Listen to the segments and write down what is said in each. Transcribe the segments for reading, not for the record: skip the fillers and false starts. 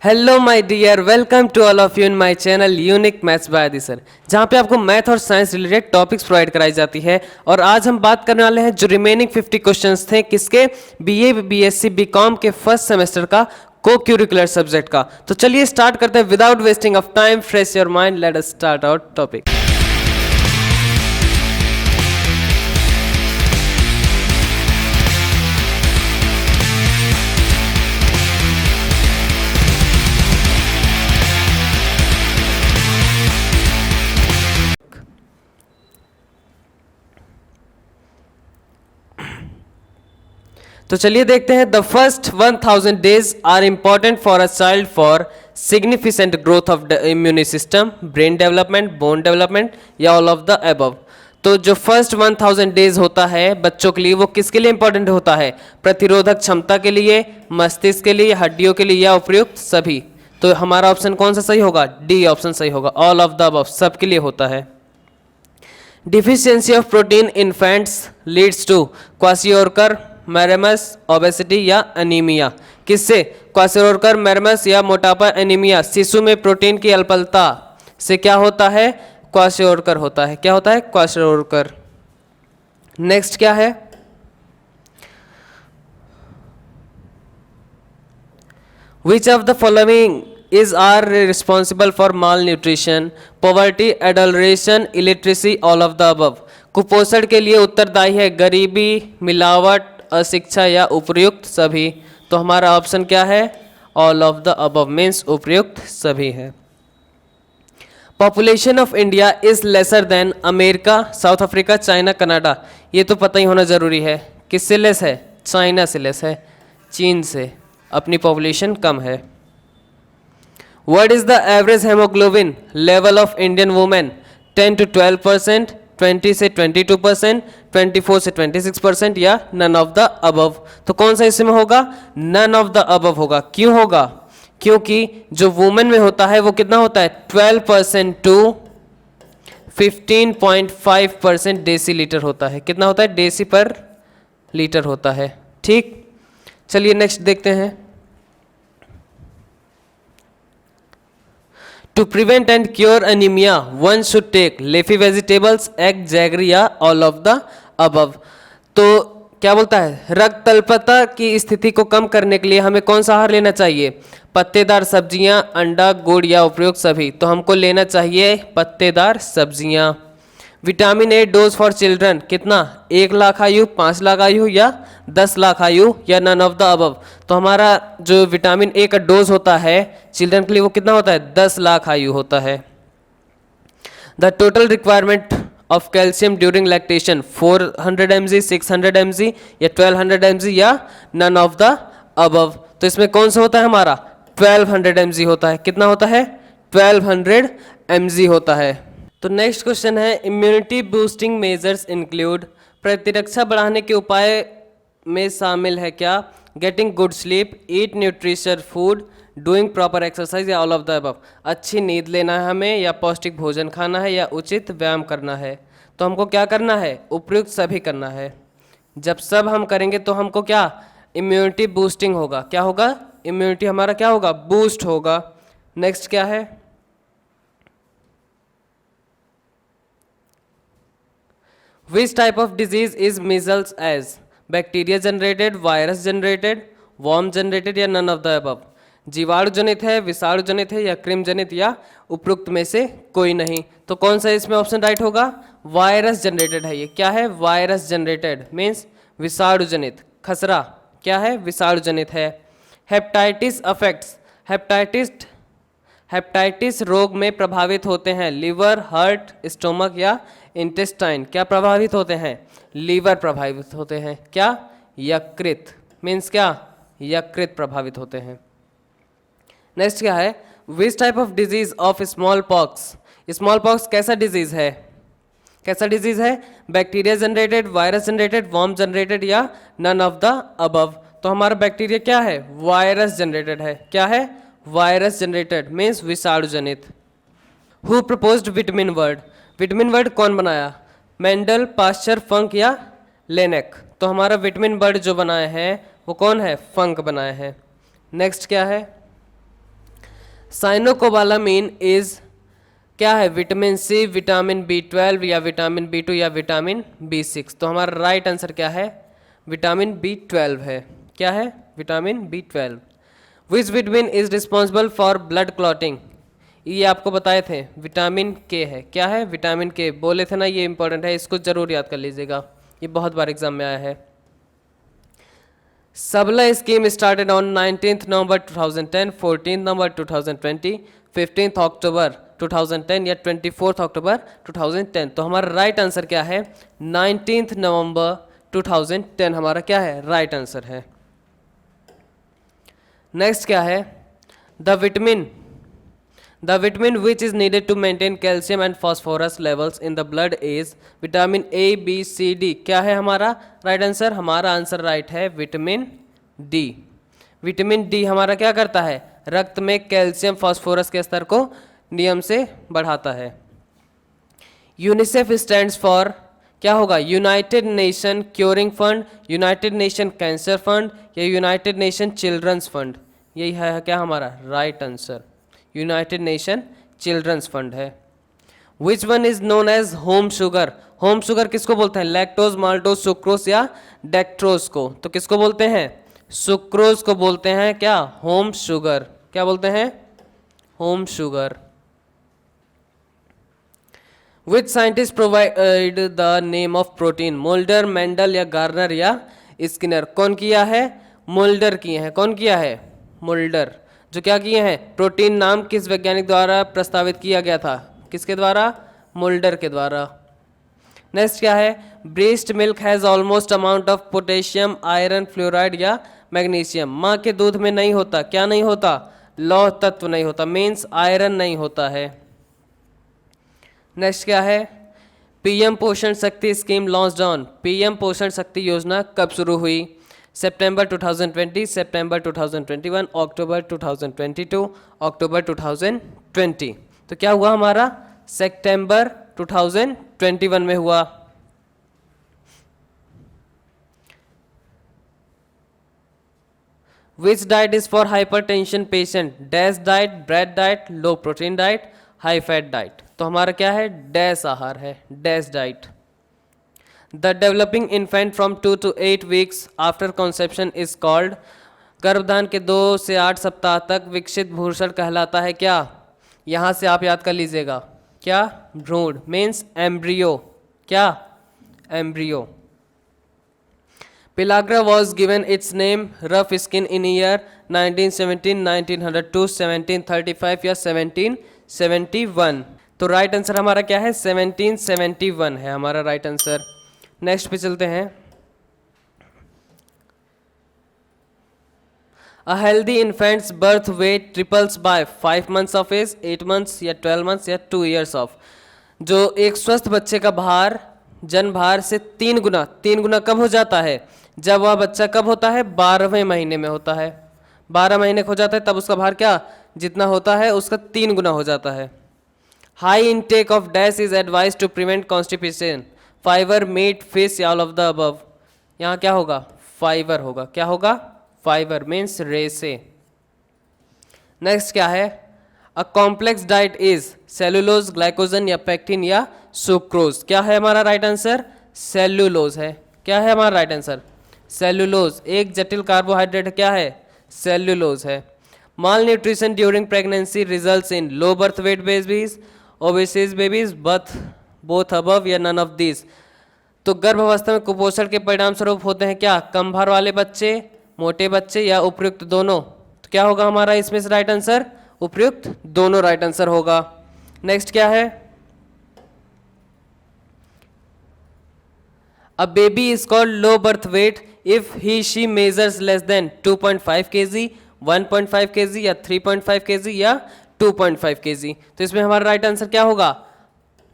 Hello my dear, welcome to all of you in my channel unique maths by Aadi sir, जहाँ पे आपको math और science related topics provide कराई जाती है। और आज हम बात करने वाले हैं जो रिमेनिंग 50 क्वेश्चंस थे किसके, बीए बीएससी बीकॉम के फर्स्ट सेमेस्टर का को क्यूरिकुलर सब्जेक्ट का। तो चलिए स्टार्ट करते हैं without wasting of time. Fresh your mind, let us start our topic. तो चलिए देखते हैं। The first 1000 days are important for a child for significant growth of the immune system, brain development, bone development या all of the above. तो जो first 1000 days होता है बच्चों के लिए, वो किसके लिए इंपॉर्टेंट होता है? प्रतिरोधक क्षमता के लिए, मस्तिष्क के लिए, हड्डियों के लिए या उपयुक्त सभी। तो हमारा ऑप्शन कौन सा सही होगा? डी ऑप्शन सही होगा, ऑल ऑफ द अबव, सबके लिए होता है। Deficiency of protein in fats leads to kwashiorkor, marasmus, obesity या एनीमिया। किससे? क्वाशियोरकर, मैरमस या मोटापा, एनीमिया। शिशु में प्रोटीन की अल्पलता से क्या होता है? क्वाशियोरकर होता है। क्या होता है? क्वाशियोरकर। नेक्स्ट क्या है? Which of the following is are responsible for malnutrition, poverty, adulteration, illiteracy, all of the above। कुपोषण के लिए उत्तरदायी है गरीबी, मिलावट, अशिक्षा या उपयुक्त सभी। तो हमारा ऑप्शन क्या है? All of the above means उपयुक्त सभी है। Population of India is lesser than America, south Africa, China, Canada. ये तो पता ही होना जरूरी है। किससे लेस है? चाइना से लेस है, चीन से अपनी पॉपुलेशन कम है। What is the average hemoglobin level of Indian women? 10 to 12%, 20 से 22%, 24 से 26% या none of the above। तो कौन सा इसमें होगा? None of the above होगा। क्यों होगा? क्योंकि जो वुमेन में होता है वो कितना होता है? 12% टू 15.5% डेसीलीटर होता है। कितना होता है? डेसी पर लीटर होता है। ठीक, चलिए नेक्स्ट देखते हैं। To prevent and cure anemia, one should take leafy vegetables, egg, jaggery या all of the above। तो क्या बोलता है? रक्त अल्पता की स्थिति को कम करने के लिए हमें कौन सा आहार लेना चाहिए? पत्तेदार सब्जियां, अंडा, गुड़ या उपयुक्त सभी। तो हमको लेना चाहिए पत्तेदार सब्जियां। Vitamin A dose for children कितना? 1 लाख आयु, 5 लाख आयु या 10 लाख आयु या नन ऑफ द अबव। तो हमारा जो विटामिन ए का डोज होता है चिल्ड्रन के लिए वो कितना होता है? 10 लाख आयु होता है। The total requirement of calcium during lactation 400 mg, 600 mg या 1200 mg या नन ऑफ द अबव। तो इसमें कौन सा होता है हमारा? 1200 mg होता है। कितना होता है? 1200 mg होता है। तो नेक्स्ट क्वेश्चन है, इम्यूनिटी बूस्टिंग मेजर्स इंक्लूड, प्रतिरक्षा बढ़ाने के उपाय में शामिल है क्या? Getting good sleep, eat nutritious food, doing proper exercise या ऑल ऑफ द अबव। अच्छी नींद लेना है हमें, या पौष्टिक भोजन खाना है, या उचित व्यायाम करना है। तो हमको क्या करना है? उपयुक्त सभी करना है। जब सब हम करेंगे तो हमको क्या? इम्यूनिटी बूस्टिंग होगा। क्या होगा? इम्यूनिटी हमारा क्या होगा? बूस्ट होगा। नेक्स्ट क्या है? Which type of disease is measles as? Bacteria generated, virus generated, worm generated या नन ऑफ द अबव। जीवाणु जनित है, विषाणु जनित है या क्रिम जनित या उपयुक्त में से कोई नहीं। तो कौन सा इसमें ऑप्शन राइट होगा? वायरस जनरेटेड है। ये क्या है? वायरस जनरेटेड मीन्स विषाणु जनित। खसरा क्या है? विषाणु जनित है। हेपेटाइटिस अफेक्ट्स, हेपेटाइटिस रोग में प्रभावित होते हैं लीवर, हार्ट, स्टोमक या इंटेस्टाइन। क्या प्रभावित होते हैं? लीवर प्रभावित होते हैं। क्या? यकृत मीन्स क्या? यकृत प्रभावित होते हैं। नेक्स्ट क्या है? Which type of disease of smallpox, smallpox कैसा डिजीज है? कैसा डिजीज है? Bacteria generated, virus generated, worm generated या नन ऑफ द अबव। तो हमारा बैक्टीरिया क्या है? वायरस जनरेटेड है। क्या है? वायरस जनरेटेड मीन्स विषाणु जनित। Who proposed vitamin word, vitamin word कौन बनाया? मेंडल, पास्चर, फंक या लेनेक। तो हमारा विटामिन वर्ड जो बनाए हैं वो कौन है? फंक बनाए हैं। नेक्स्ट क्या है? साइनोकोबालामीन इज क्या है? विटामिन सी, विटामिन B12 या विटामिन B2 या विटामिन B6। तो हमारा राइट आंसर क्या है? विटामिन B12 है। क्या है? Vitamin B12। Which vitamin is responsible for blood clotting? ये आपको बताए थे, विटामिन के है। क्या है? विटामिन के बोले थे ना, ये इंपॉर्टेंट है, इसको जरूर याद कर लीजिएगा, ये बहुत बार एग्जाम में आया है। सबला स्कीम स्टार्टेड ऑन 19 नवंबर 2010, 14 नवंबर 2020, 15 अक्टूबर 2010 या 24 अक्टूबर 2010। तो हमारा राइट आंसर क्या है? 19 नवंबर 2010 हमारा क्या है? राइट आंसर है। नेक्स्ट क्या है? The vitamin which is needed to maintain calcium and phosphorus levels in the blood is vitamin A, B, C, D। क्या है हमारा राइट आंसर? हमारा आंसर राइट है विटामिन डी। विटामिन डी हमारा क्या करता है? रक्त में कैल्शियम फॉस्फोरस के स्तर को नियम से बढ़ाता है। यूनिसेफ स्टैंड्स फॉर क्या होगा? United Nation curing fund, United Nation cancer fund या यूनाइटेड नेशन चिल्ड्रंस फंड? यही है क्या हमारा right answer? United Nation children's fund है। Which one is known as home sugar? Home sugar किसको बोलते हैं? लैक्टोज, माल्टोज, सुक्रोज या डेक्ट्रोज को? तो किसको बोलते हैं? सुक्रोज को बोलते हैं क्या? Home sugar. क्या बोलते हैं? Home sugar. Which scientist provide the name of protein? Moulder, Mendel या गार्नर या स्किनर? कौन किया है? मोल्डर किए हैं। कौन किया है? मोल्डर। जो क्या किए हैं? प्रोटीन नाम किस वैज्ञानिक द्वारा प्रस्तावित किया गया था? किसके द्वारा? मोल्डर के द्वारा। नेक्स्ट क्या है? Breast milk has almost amount of potassium, iron, fluoride या मैग्नीशियम? माँ के दूध में नहीं होता, क्या नहीं होता? लौह तत्व नहीं होता, मीन्स आयरन नहीं होता है। नेक्स्ट क्या है? पीएम पोषण शक्ति स्कीम लॉन्च्ड ऑन? पीएम पोषण शक्ति योजना कब शुरू हुई? सितंबर 2020, सितंबर 2021, अक्टूबर 2022, अक्टूबर 2020। तो क्या हुआ हमारा? सितंबर 2021 में हुआ। Which diet is for hypertension patient? DASH diet, bread diet, low protein diet, high fat diet? तो हमारा क्या है? डैश आहार है, DASH diet. The developing infant from 2 to 8 weeks after conception is called? गर्भधान के 2 से 8 सप्ताह तक विकसित भ्रूण कहलाता है क्या? यहाँ से आप याद कर लीजिएगा, क्या? भ्रूण मीन्स एम्ब्रियो। क्या? Embryo. Pellagra was given its name rough skin in year 1917, 1902, 1735 या 1771? तो राइट आंसर हमारा क्या है? 1771 है हमारा राइट आंसर। नेक्स्ट पे चलते हैं। A healthy infant's birth weight triples by 5 months of age, 8 months या 12 months या 2 years ऑफ? जो एक स्वस्थ बच्चे का भार जन्म भार से 3 गुना कब हो जाता है? जब वह बच्चा कब होता है? 12वें महीने में होता है। 12 महीने हो जाता है तब उसका भार क्या जितना होता है उसका 3 गुना हो जाता है। High intake of dash is advise to prevent constipation? Fibre, meat, fish या ऑल ऑफ द अबव? यहाँ क्या होगा? फाइबर होगा। क्या होगा? फाइबर मीन्स रेसे। नेक्स्ट क्या है? A complex diet is cellulose, glycogen या पैक्टिन या सुक्रोज? क्या है हमारा राइट आंसर? सेलुलोज है। क्या है हमारा राइट आंसर? सेलुलोज। एक जटिल कार्बोहाइड्रेट क्या है? सेलुलोज है। Malnutrition during pregnancy results in low birth weight babies, obese babies, both above या नन ऑफ दिस? तो गर्भावस्था में कुपोषण के परिणाम स्वरूप होते हैं क्या? कम भार वाले बच्चे, मोटे बच्चे या उपयुक्त दोनों? तो क्या होगा हमारा इसमें से राइट आंसर? उपयुक्त दोनों राइट आंसर होगा। नेक्स्ट क्या है? A baby is called low birth wait if he she measures less than 2.5 kg, 1.5 kg या 3.5 kg या 2.5 kg? तो इसमें हमारा राइट आंसर क्या होगा?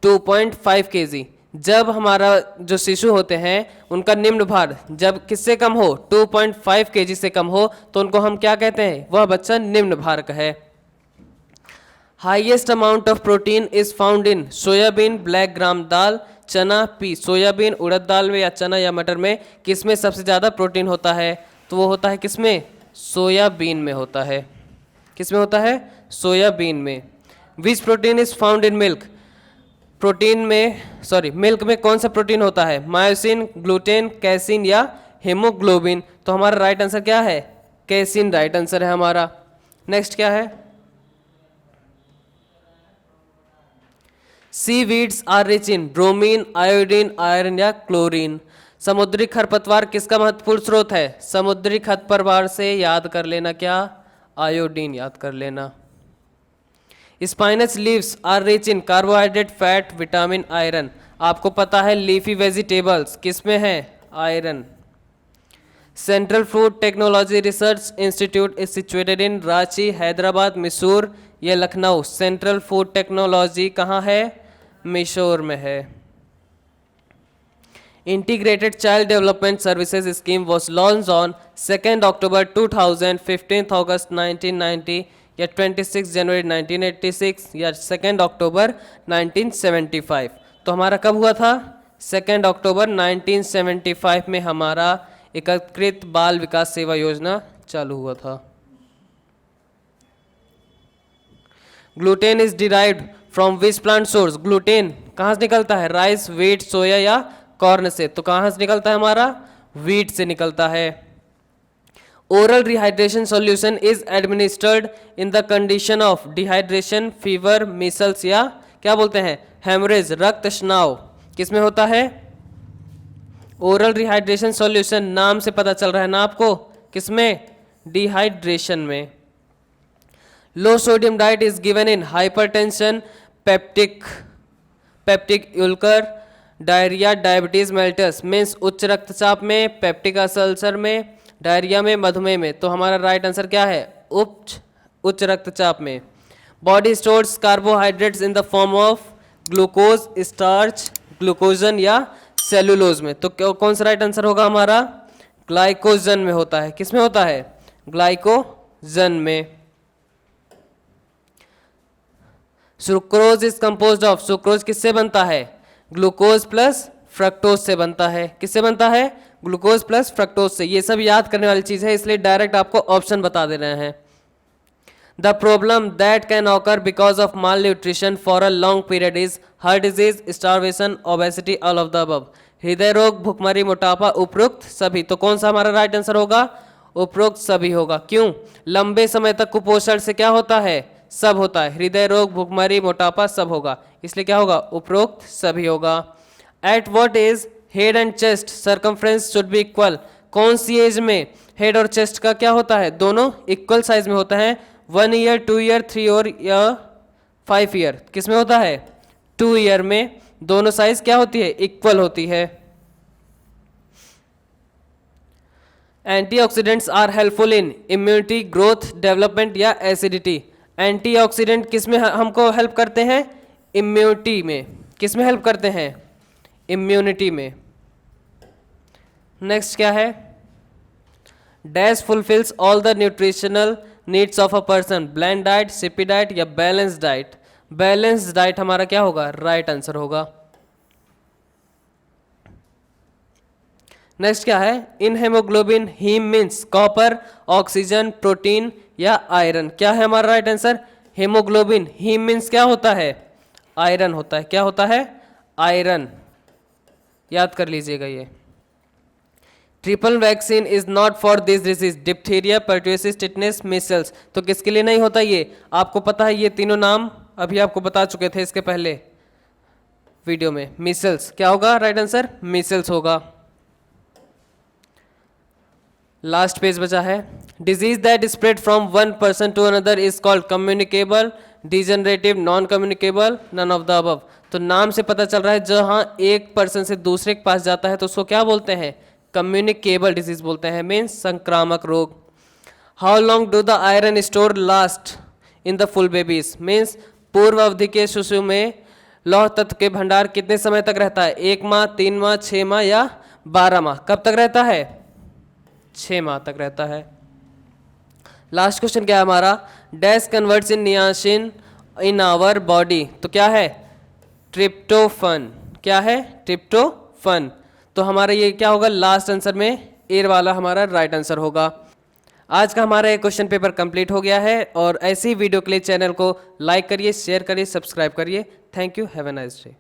2.5 kg। जब हमारा जो शिशु होते हैं उनका निम्न भार जब किससे कम हो? 2.5 kg से कम हो तो उनको हम क्या कहते हैं? वह बच्चा निम्न भार का है। Highest amount of protein is found in soybean, black gram dal, chana, pea? Soybean, उड़द दाल में या चना या मटर में किसमें सबसे ज़्यादा प्रोटीन होता है? तो वो होता है किसमें? सोयाबीन में होता है। किसमें होता है? सोयाबीन में। विच protein is found in milk? Protein में मिल्क में कौन सा प्रोटीन होता है? मायोसिन, ग्लूटेन, कैसिन या हेमोग्लोबिन? तो हमारा राइट आंसर क्या है? कैसिन राइट आंसर है हमारा। नेक्स्ट क्या है? Seaweeds are rich in bromine, iodine, iron या क्लोरीन? समुद्री खरपतवार किसका महत्वपूर्ण स्रोत है? समुद्री खरपतवार से याद कर लेना क्या? आयोडीन याद कर लेना। Spinach leaves are rich in carbohydrate, fat, vitamin, iron? आपको पता है लीफी वेजिटेबल्स किसमें है? Iron. Central food technology research institute is situated in Ranchi, Hyderabad, Mysore या लखनऊ? सेंट्रल फूड टेक्नोलॉजी कहाँ है? मैसूर में है। Integrated child development services scheme was launch on 2 अक्टूबर 2000, 15 अगस्त 1990 या 26 जनवरी 1986 या 2 अक्टूबर 1975? तो हमारा कब हुआ था? 2 अक्टूबर 1975 में हमारा एकीकृत बाल विकास सेवा योजना चालू हुआ था। Gluten is derived from which plant source? Gluten कहाँ से निकलता है? राइस, व्हीट, सोया या कॉर्न से? तो कहाँ से निकलता है हमारा? व्हीट से निकलता है। Oral rehydration solution is administered in the condition of dehydration, fever, Meselson या क्या बोलते हैं? हेमरेज, रक्त स्नाव? किसमें होता है? ओरल रिहाइड्रेशन सॉल्यूशन नाम से पता चल रहा है ना आपको, किसमें? डिहाइड्रेशन में। Low sodium diet is given in hypertension, peptic ulcer, diarrhoea, diabetes mellitus? Means उच्च रक्तचाप में, पेप्टिक अल्सर में, डायरिया में, मधुमेह में? तो हमारा राइट आंसर क्या है? उच्च रक्तचाप में। Body stores carbohydrates in the form of glucose, starch, glucagon या सेलुलोज में? तो कौन सा राइट आंसर होगा हमारा? ग्लाइकोजन में होता है। किसमें होता है? ग्लाइकोजन में। Sucrose is composed of? Sucrose किससे बनता है? ग्लूकोज प्लस फ्रक्टोज से बनता है। किससे बनता है? ग्लूकोज प्लस फ्रक्टोज से। ये सब याद करने वाली चीज है, इसलिए डायरेक्ट आपको ऑप्शन बता दे रहे हैं। The problem that can occur because of mall nutrition for a long period is heart disease, starvation, obesity, all of the above? हृदय रोग, भुखमरी, मोटापा, उपरोक्त सभी? तो कौन सा हमारा राइट आंसर होगा? उपरोक्त सभी होगा। क्यों? लंबे समय तक कुपोषण से क्या होता है? सब होता है। हृदय रोग, भुखमरी, मोटापा सब होगा, इसलिए क्या होगा? उपरोक्त सभी होगा। At what age head and chest circumference should be equal? कौन सी एज में हेड और चेस्ट का क्या होता है? दोनों इक्वल साइज में होता है। 1 ईयर, 2 ईयर, 3 ईयर या 5 ईयर? किस में होता है? 2 ईयर में दोनों साइज क्या होती है? इक्वल होती है। Antioxidants are helpful in immunity, growth, development या एसिडिटी? एंटीऑक्सीडेंट किस में हमको हेल्प करते हैं? इम्यूनिटी में। किस में हेल्प करते हैं? इम्यूनिटी में। नेक्स्ट क्या है? DASH fulfils all the nutritional needs of a person? Bland diet, sippy diet या बैलेंस डाइट? बैलेंस डाइट हमारा क्या होगा? राइट आंसर होगा। नेक्स्ट क्या है? In haemoglobin haem means copper, oxygen, protein या आयरन? क्या है हमारा right answer? Haemoglobin haem means क्या होता है? आयरन होता है। क्या होता है? आयरन। याद कर लीजिएगा ये। Triple vaccine is not for this disease? Diphtheria, pertussis, tetanus, Meselson? तो किसके लिए नहीं होता ये? आपको पता है ये तीनों नाम अभी आपको बता चुके थे इसके पहले वीडियो में। मीसल्स क्या होगा राइट आंसर? मीसल्स होगा। लास्ट पेज बचा है। Disease that spread from one person to another is called communicable, degenerative, non communicable, none of the above? तो नाम से पता चल रहा है जहां एक पर्सन से दूसरे के पास जाता है तो उसको क्या बोलते हैं? कम्युनिकेबल डिजीज बोलते हैं, मीन्स संक्रामक रोग। How long do the iron store last in the full babies? Means पूर्व अवधि के शिशु में लौह तत्व के भंडार कितने समय तक रहता है? 1 माह, 3 माह, 6 माह या 12 माह? कब तक रहता है? 6 माह तक रहता है। लास्ट क्वेश्चन क्या है हमारा? Dash converts in niacin in our body? तो क्या है? ट्रिप्टोफन। क्या है? ट्रिप्टोफन। तो हमारा ये क्या होगा? लास्ट आंसर में ए वाला हमारा राइट आंसर होगा। आज का हमारा ये क्वेश्चन पेपर कंप्लीट हो गया है और ऐसी वीडियो के लिए चैनल को लाइक करिए, शेयर करिए, सब्सक्राइब करिए। Thank you, have a nice day.